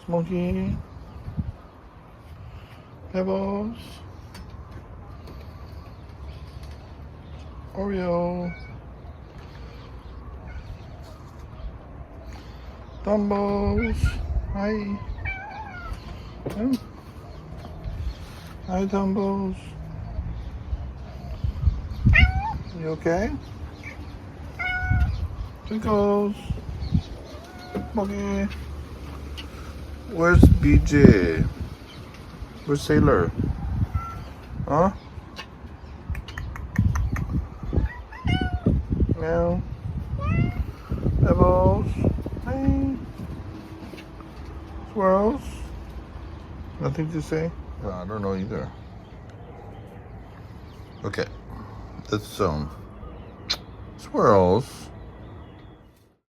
Smokey. Pebbles. Oreo. Dumbos. Hi. Hi, Dumbos. You okay? Twinkles. Smokey. Where's BJ? Where's Sailor? Huh? Meow. Pebbles. Hi. Squirrels. Nothing to say? I don't know either. Okay. Let's squirrels.